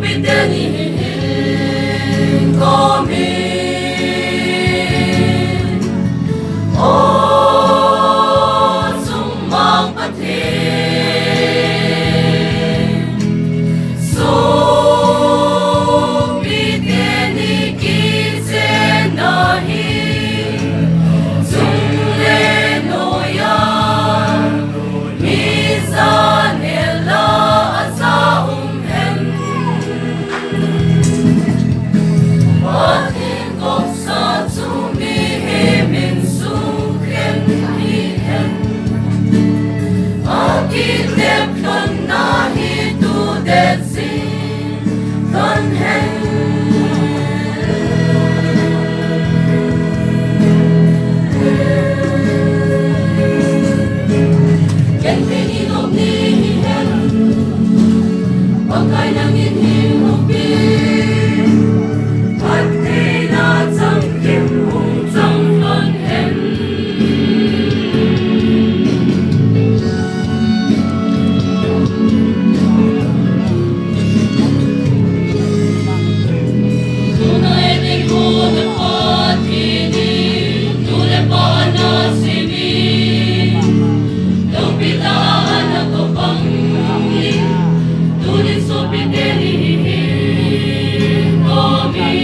sobitenihin kami. O sumang patin, sobitenikin senahin, sunglenoyan, mizanela asa umhen. Patin kok sa tumihimin sungken ihen, akitep kan nahi tu detsin kan hen. Ken pininom ni hen, pagkay nang inhimupin, at tinatsang kimhong tsang kan hen. Tunay di ko napatinin, tunay pa nasibin, lupitaan ako pangin, tunay sobitenihin kami.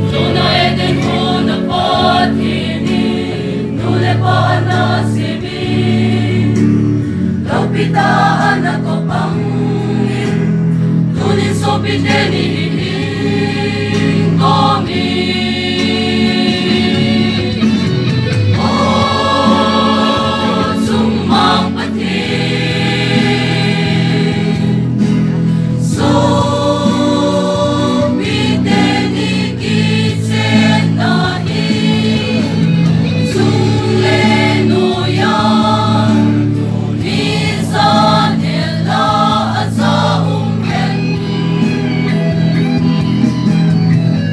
Tunay din ko napatinin, tunay pa nasibin, lupitaan ako pangin, tunay sobitenihin kami. O sumang patin, sobitenikin senahin, sunglenoyan, mizanela asa umhen.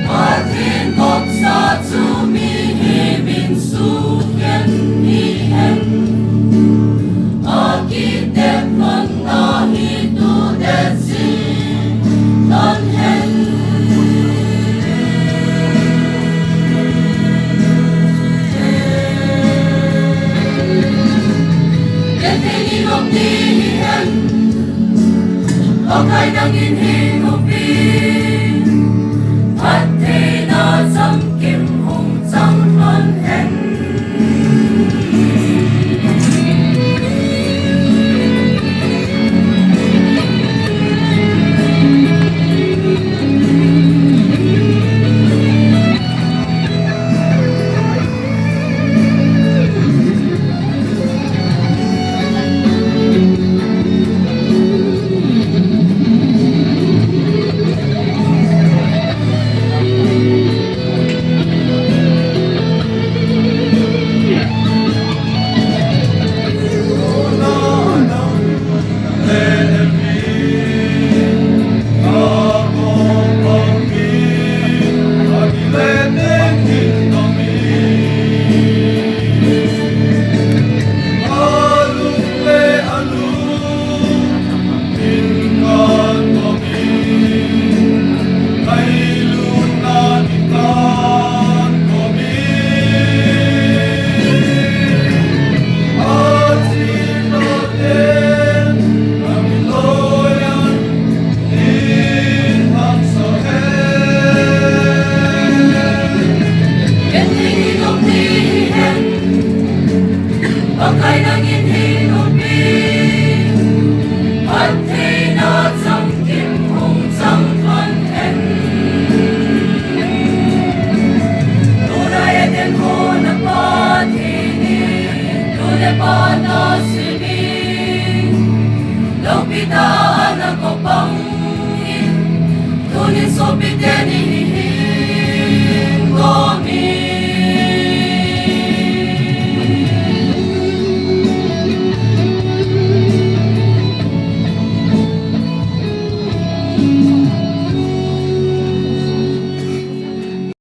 Patin kok sa tumihimin suken ihen, akitep kan nahi tu detsin kan hen. Ken pininom ni hen, pagkay nang inhingupin, at tinatsang kimhong tsang kan hen. Pagkay nang inhingupin, at tinatsang kimhong tsang kan hen. Tunay din ko napatinin, tunay pa nasibin, lupitaan ako pangin, tunay sobitenihin